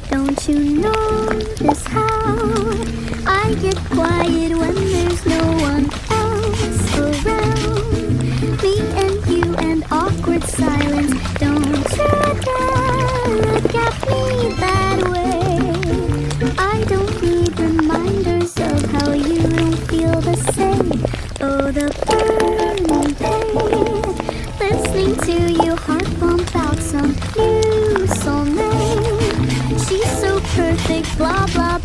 Don't you notice how I get quiet when there's no one else around? Me and you and awkward silence. Don't you dare look at me that way. I don't need reminders of how you don't feel the same. Oh, the burning pain, listening to you heart pump out some new soulmate. She's so perfect, blah blah